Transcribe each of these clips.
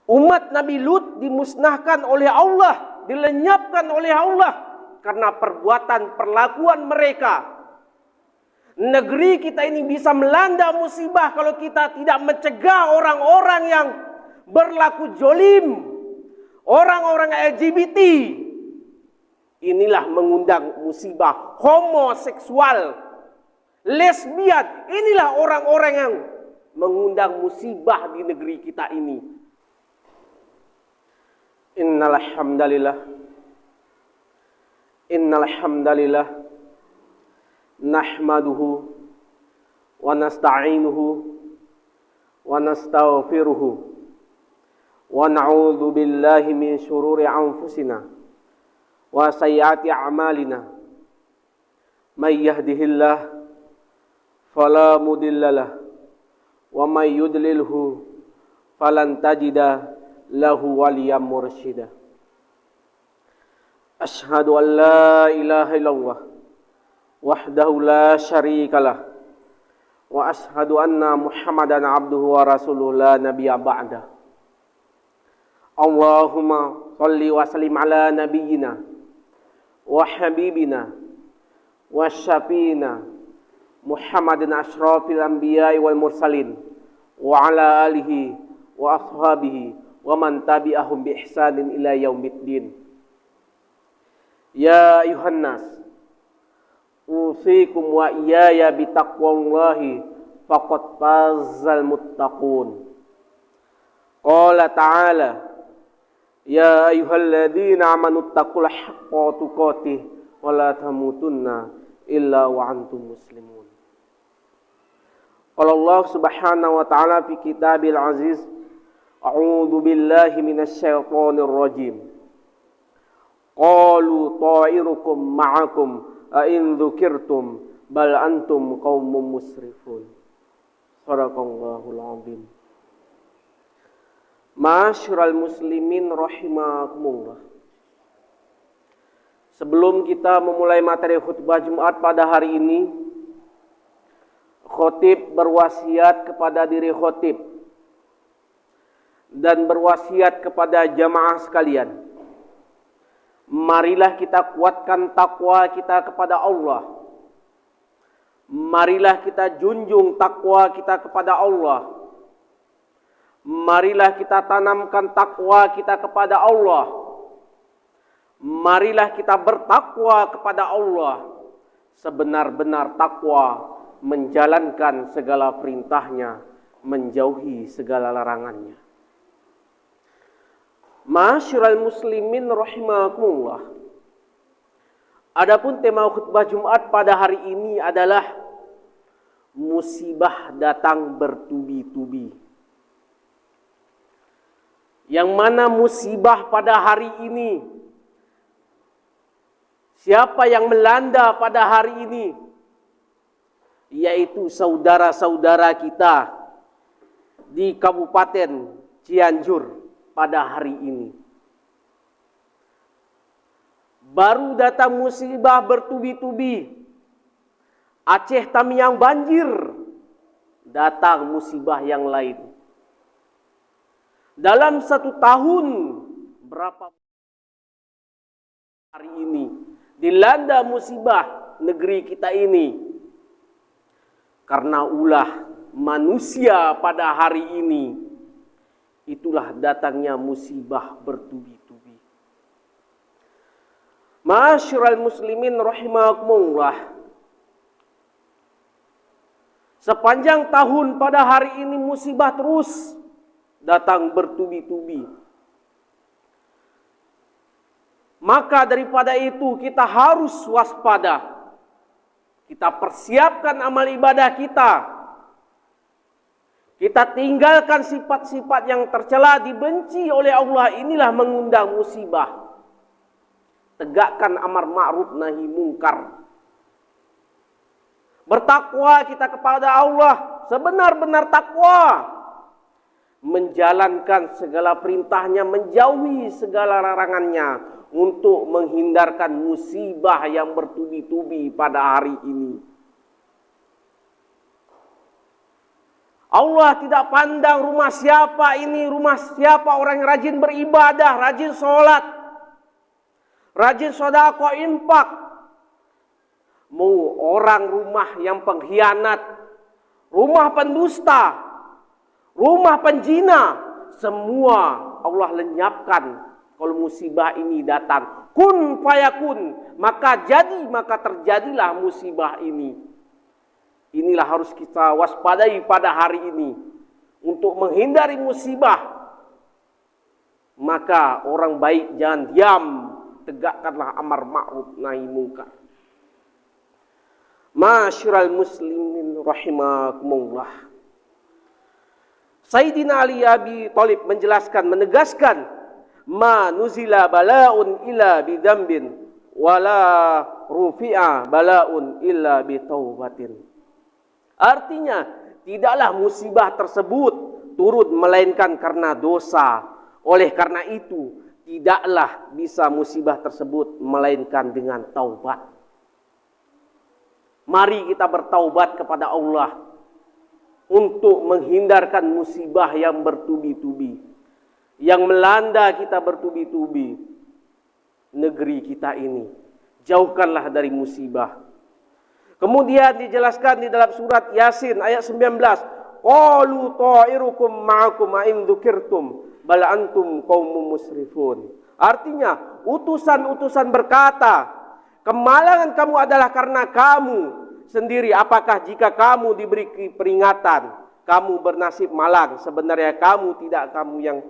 Umat Nabi Lut dimusnahkan oleh Allah, dilenyapkan oleh Allah karena perbuatan perlakuan mereka. Negeri kita ini bisa melanda musibah kalau kita tidak mencegah orang-orang yang berlaku jolim, orang-orang LGBT. Inilah mengundang musibah. Homoseksual, lesbian, inilah orang-orang yang mengundang musibah di negeri kita ini. Innal hamdalillah nahmaduhu wa nasta'inuhu wa nastaghfiruhu wa na'udzu billahi min syururi anfusina wa sayyiati a'malina. May yahdihillah fala mudhillalah wa may yudlilhu falan tajida lahu waliyam mursyida. Asyhadu an la ilaha illallah wahdahu la syarikalah wa asyhadu anna Muhammadan abduhu wa rasuluh la nabiyya ba'da. Allahumma shalli wa sallim ala nabiyyina wa habibina wa syafiina Muhammadin asyrafil anbiya'i wal mursalin wa ala alihi wa ashabihi wa man tabi'ahum bi ihsanin ila yaumiddin. Ya ayuhan nas, usikum wa iyaya bi taqwallahi faqad fazal muttaqun. Qala ta'ala, ya ayyuhalladzina amanu taqullaha haqqa tuqatih wa la tamutunna illa wa antum muslimun. Qala Allah subhanahu wa ta'ala fi kitabil aziz, a'udzu billahi minasy syaithanir rajim. Qalu ta'irukum ma'akum a in dzukirtum bal antum qaumun musrifun. Shadaqallahul azim. Ma'asyiral muslimin rahimakumullah. Sebelum kita memulai materi khutbah Jumat pada hari ini, khotib berwasiat kepada diri khotib dan berwasiat kepada jamaah sekalian. Marilah kita kuatkan takwa kita kepada Allah. Marilah kita junjung takwa kita kepada Allah. Marilah kita tanamkan takwa kita kepada Allah. Marilah kita bertakwa kepada Allah. Sebenar-benar takwa, menjalankan segala perintahnya, menjauhi segala larangannya. Ma'asyiral muslimin rahimakumullah. Adapun tema khutbah Jumat pada hari ini adalah musibah datang bertubi-tubi. Yang mana musibah pada hari ini, siapa yang melanda pada hari ini? Yaitu saudara-saudara kita di Kabupaten Cianjur pada hari ini. Baru datang musibah bertubi-tubi. Aceh Tamiang banjir, datang musibah yang lain. Dalam 1 tahun, berapa hari ini dilanda musibah negeri kita ini? Karena ulah manusia pada hari ini, itulah datangnya musibah bertubi-tubi. Ma'asyiral muslimin rahimakumullah. Sepanjang tahun pada hari ini musibah terus datang bertubi-tubi. Maka daripada itu kita harus waspada. Kita persiapkan amal ibadah kita. Kita tinggalkan sifat-sifat yang tercela, dibenci oleh Allah. Inilah mengundang musibah. Tegakkan amar ma'ruf nahi mungkar. Bertakwa kita kepada Allah sebenar-benar takwa. Menjalankan segala perintahnya, menjauhi segala larangannya untuk menghindarkan musibah yang bertubi-tubi pada hari ini. Allah tidak pandang rumah siapa ini, rumah siapa orang yang rajin beribadah, rajin sholat, rajin sedekah, infak. Mau orang rumah yang pengkhianat, rumah pendusta, rumah penjina, semua Allah lenyapkan kalau musibah ini datang. Kun fayakun, maka terjadilah musibah ini. Inilah harus kita waspadai pada hari ini. Untuk menghindari musibah, maka orang baik jangan diam, tegakkanlah amar ma'ruf nahi munkar. Masyiral muslimin rahimakumullah. Sayyidina Ali Abi Thalib menjelaskan, menegaskan, ma nuzila bala'un illa bidambin wala rufi'a bala'un illa bitaubatin. Artinya, tidaklah musibah tersebut turun melainkan karena dosa. Oleh karena itu, tidaklah bisa musibah tersebut melainkan dengan taubat. Mari kita bertaubat kepada Allah untuk menghindarkan musibah yang bertubi-tubi, yang melanda kita bertubi-tubi negeri kita ini. Jauhkanlah dari musibah. Kemudian dijelaskan di dalam surat Yasin ayat 19, qalu ta'irukum ma'akum in dzukirtum bal antum qaumun musrifun. Artinya, utusan-utusan berkata, kemalangan kamu adalah karena kamu sendiri. Apakah jika kamu diberi peringatan, kamu bernasib malang? Sebenarnya tidak kamu yang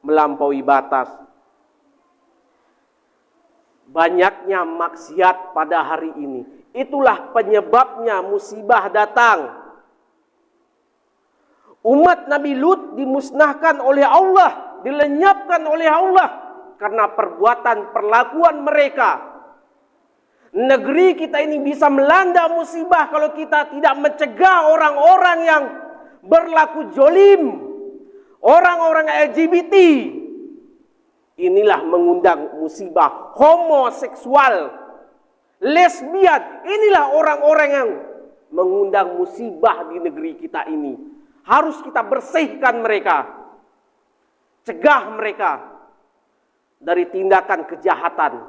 melampaui batas. Banyaknya maksiat pada hari ini. Itulah penyebabnya musibah datang. Umat Nabi Lut dimusnahkan oleh Allah, dilenyapkan oleh Allah karena perbuatan perlakuan mereka. Negeri kita ini bisa melanda musibah kalau kita tidak mencegah orang-orang yang berlaku jolim, orang-orang LGBT. Inilah mengundang musibah. Homoseksual, lesbian, inilah orang-orang yang mengundang musibah di negeri kita ini. Harus kita bersihkan mereka, cegah mereka dari tindakan kejahatan,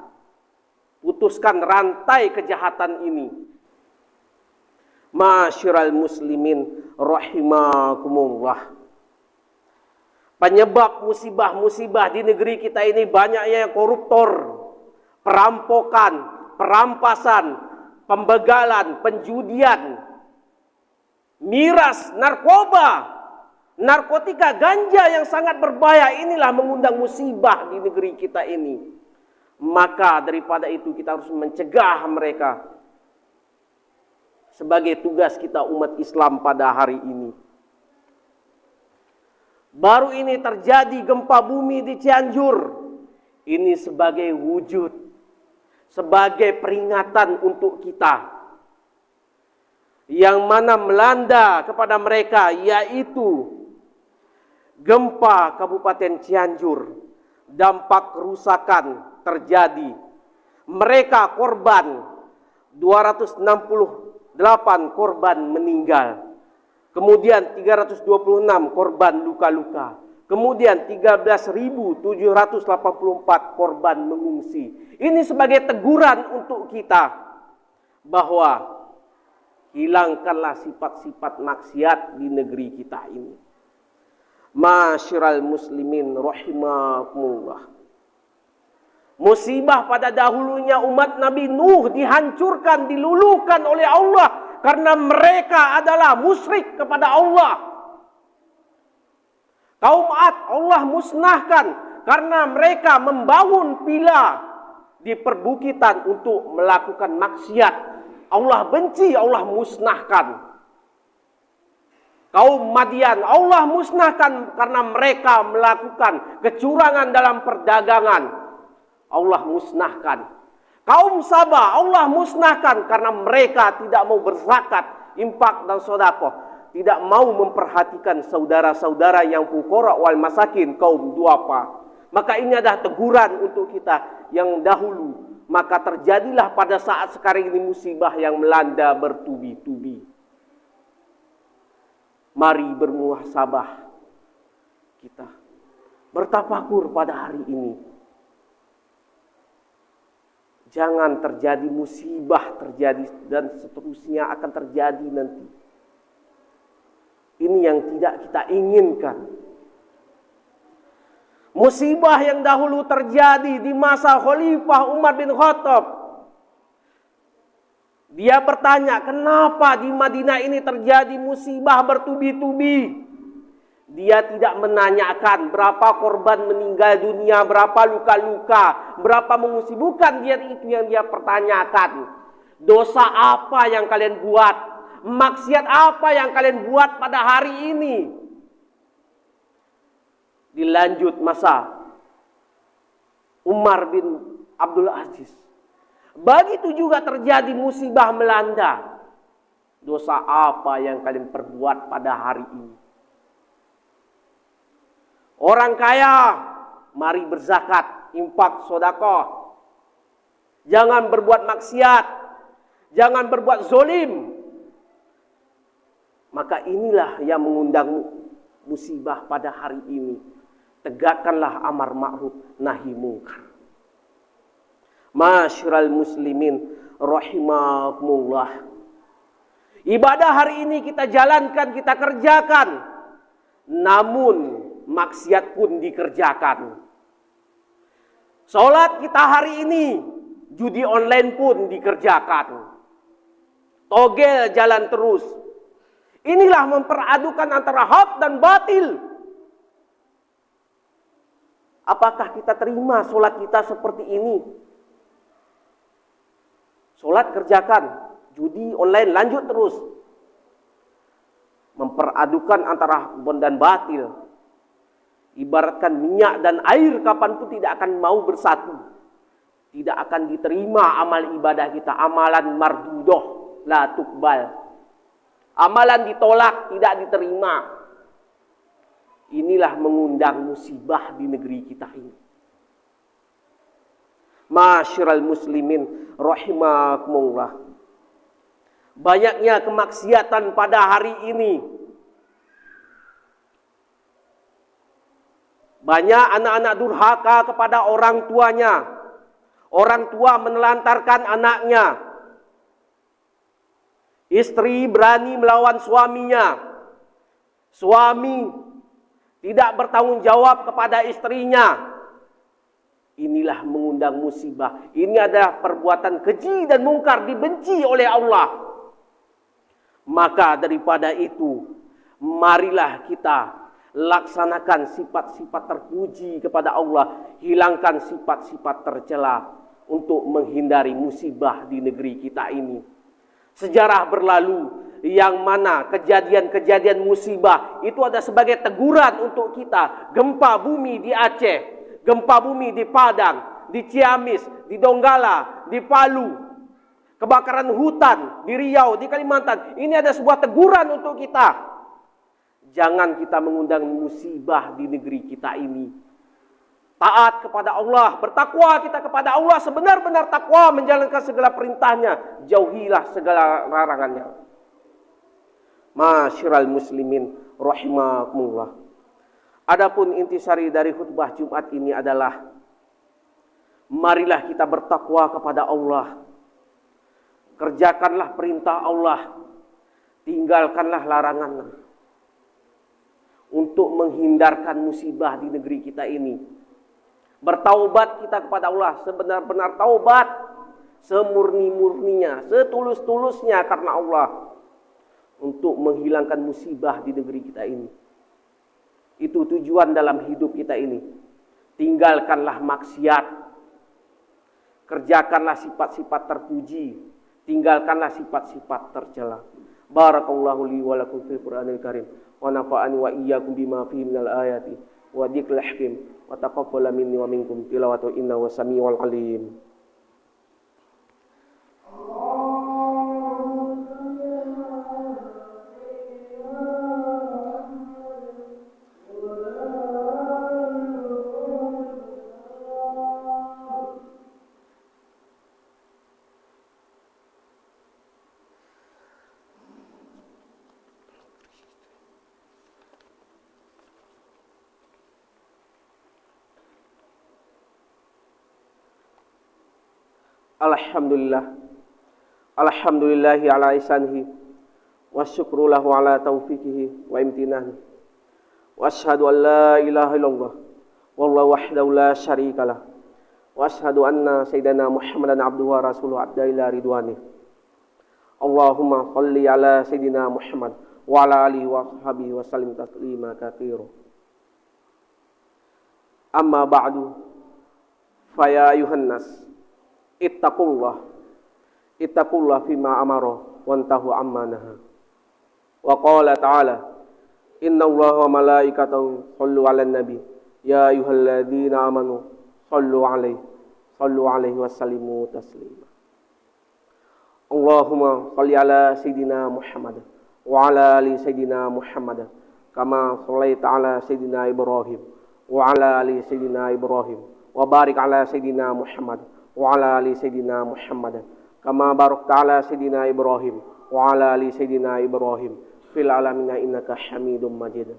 putuskan rantai kejahatan ini. Masyiral muslimin rahimakumullah. Penyebab musibah-musibah di negeri kita ini banyaknya yang koruptor, perampokan, perampasan, pembegalan, penjudian, miras, narkoba, narkotika, ganja yang sangat berbahaya. Inilah mengundang musibah di negeri kita ini. Maka daripada itu kita harus mencegah mereka. Sebagai tugas kita umat Islam pada hari ini. Baru ini terjadi gempa bumi di Cianjur. Ini sebagai wujud, sebagai peringatan untuk kita. Yang mana melanda kepada mereka, yaitu gempa Kabupaten Cianjur. Dampak kerusakan terjadi. Mereka korban, 268 korban meninggal. Kemudian 326 korban luka-luka. Kemudian 13.784 korban mengungsi. Ini sebagai teguran untuk kita bahwa hilangkanlah sifat-sifat maksiat di negeri kita ini. Masyiral muslimin rahimakumullah. Musibah pada dahulunya umat Nabi Nuh dihancurkan, diluluhkan oleh Allah karena mereka adalah musyrik kepada Allah. Kaum Ad Allah musnahkan karena mereka membangun villa di perbukitan untuk melakukan maksiat. Allah benci, Allah musnahkan. Kaum Madian Allah musnahkan karena mereka melakukan kecurangan dalam perdagangan. Allah musnahkan. Kaum Sabah Allah musnahkan karena mereka tidak mau berzakat, infak dan sedekah, tidak mau memperhatikan saudara-saudara yang fuqara wal masakin, kaum duafa. Maka ini adalah teguran untuk kita yang dahulu. Maka terjadilah pada saat sekarang ini musibah yang melanda bertubi-tubi. Mari bermuhasabah kita, bertafakur pada hari ini. Jangan terjadi musibah terjadi dan seterusnya akan terjadi nanti. Ini yang tidak kita inginkan. Musibah yang dahulu terjadi di masa Khalifah Umar bin Khattab. Dia bertanya, kenapa di Madinah ini terjadi musibah bertubi-tubi? Dia tidak menanyakan berapa korban meninggal dunia, berapa luka-luka, berapa mengungsi. Bukan dia itu yang dia pertanyakan. Dosa apa yang kalian buat? Maksiat apa yang kalian buat pada hari ini? Dilanjut masa Umar bin Abdul Aziz. Begitu juga terjadi musibah melanda. Dosa apa yang kalian perbuat pada hari ini? Orang kaya, mari berzakat, infak, sedekah. Jangan berbuat maksiat, jangan berbuat zolim. Maka inilah yang mengundang musibah pada hari ini. Tegakkanlah amar ma'ruf nahi mungkar. Masyiral muslimin rahimakumullah. Ibadah hari ini kita jalankan, kita kerjakan. Namun maksiat pun dikerjakan. Salat kita hari ini, judi online pun dikerjakan. Togel jalan terus. Inilah memperadukan antara hak dan batil. Apakah kita terima salat kita seperti ini? Salat kerjakan, judi online lanjut terus. Memperadukan antara hak dan batil. Ibaratkan minyak dan air kapanpun tidak akan mau bersatu. Tidak akan diterima amal ibadah kita. Amalan mardudoh la tukbal. Amalan ditolak, tidak diterima. Inilah mengundang musibah di negeri kita ini. Masyiral muslimin rahimakumullah. Banyaknya kemaksiatan pada hari ini. Banyak anak-anak durhaka kepada orang tuanya. Orang tua menelantarkan anaknya. Istri berani melawan suaminya. Suami tidak bertanggung jawab kepada istrinya. Inilah mengundang musibah. Ini adalah perbuatan keji dan mungkar, dibenci oleh Allah. Maka daripada itu, marilah kita laksanakan sifat-sifat terpuji kepada Allah. Hilangkan sifat-sifat tercela untuk menghindari musibah di negeri kita ini. Sejarah berlalu yang mana kejadian-kejadian musibah itu ada sebagai teguran untuk kita. Gempa bumi di Aceh, gempa bumi di Padang, di Ciamis, di Donggala, di Palu, kebakaran hutan di Riau, di Kalimantan. Ini ada sebuah teguran untuk kita. Jangan kita mengundang musibah di negeri kita ini. Taat kepada Allah, bertakwa kita kepada Allah, sebenar-benar takwa, menjalankan segala perintahnya, jauhilah segala larangannya. Masyiral muslimin rahimakumullah. Adapun intisari dari khutbah Jumat ini adalah, marilah kita bertakwa kepada Allah. Kerjakanlah perintah Allah, tinggalkanlah larangannya. Untuk menghindarkan musibah di negeri kita ini. Bertaubat kita kepada Allah, sebenar-benar taubat, semurni-murninya, setulus-tulusnya karena Allah. Untuk menghilangkan musibah di negeri kita ini. Itu tujuan dalam hidup kita ini. Tinggalkanlah maksiat. Kerjakanlah sifat-sifat terpuji. Tinggalkanlah sifat-sifat tercela. Barakallahu li wa lakum fil Qur'anil Karim. Wa nafa'ani wa iyyakum bima fihi minal ayati wa dzikril hakim wa taqabbala minni wa minkum tilawatu innahu samiul alim. Alhamdulillah. Alhamdulillahi ala ihsanihi wa syukru lahu ala taufiqihi wa imtinanihi. Wa asyhadu an la ilaha illallah wallahu wahdahu la syarikalah. Wa asyhadu anna sayyidina Muhammadan abduhu wa rasuluhu adda ila ridwani. Allahumma shalli ala sayyidina Muhammad wa ala alihi wa sahbihi wa sallim taslima katsira. Amma ba'du, fa ya ayuhan nas ittaqullah fima amara wantahu amma naha. Wa qala ta'ala innallaha wa malaikatahu shallu 'alan nabi ya ayyuhalladzina amanu sallu 'alaihi wa sallimu taslima. Allahumma shalli ala sayyidina Muhammad wa ala ali sayyidina Muhammad kama shallaita ala sayyidina Ibrahim wa ala ali sayyidina Ibrahim wa barik ala sayyidina Muhammad wa ala ali sayyidina Muhammad kama barakta ala sayyidina Ibrahim wa ala ali sayyidina Ibrahim fil alamin innaka Hamidum Majid.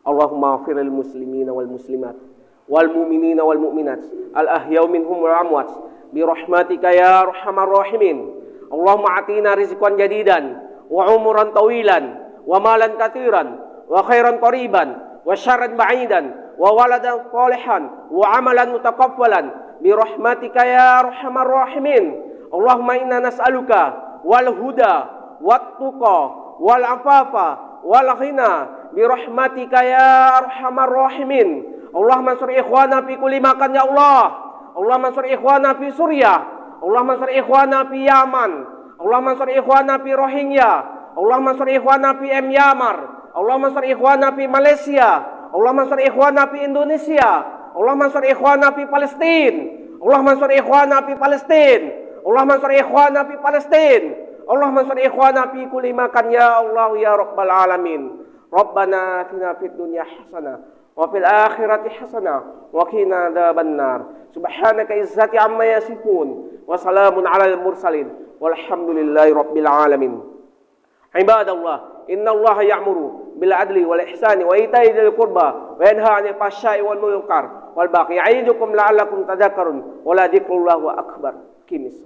Allahumma ighfir lil muslimina wal muslimat wal mu'minina wal mu'minat al ahya'u minhum wal amwat bi rahmatika ya arhamar rahimin. Allahumma atina rizqan jadidan wa umuran tawilan wa malan katsiran wa khairan qariban wa syarran ba'idan wa waladan salihan wa amalan mutaqabbalan bi rahmatika ya arhamar rahimin. Allahumma inna nas'aluka wal huda wat tuqa wal afafa wal ghina bi rahmatika ya arhamar rahimin. Allahumma ansur ikhwana fi kulli makan ya Allah. Allahumma ansur ikhwana fi Suriah. Allahumma ansur ikhwana fi Yaman. Allahumma ansur ikhwana fi Rohingya. Allahumma ansur ikhwana fi Myanmar. Allahumma ansur ikhwana fi Malaysia. Allahumma ansur ikhwana fi Indonesia. Allahumma ansur ikhwana fi Palestina. Allahumma ansur ikhwana fi Palestina. Allahumma ansur ikhwana fi Palestina. Allahumma ansur ikhwana fi kulli makan ya Allah ya rabbal alamin. Rabbana atina fid dunya hasanah wa fil akhirati hasanah wa qina adzabannar. Subhanaka izzati amma yasifun wa salamun alal mursalin walhamdulillahi rabbil alamin. Ibadallah, innallaha ya'muru bil adli wal ihsani wa ita'i dzil qurba wa yanha 'anil fahsya'i wal munkar wal baghi ya'idukum la'allakum tadhakkarun wa la dzikrullahi akbar. Qimis.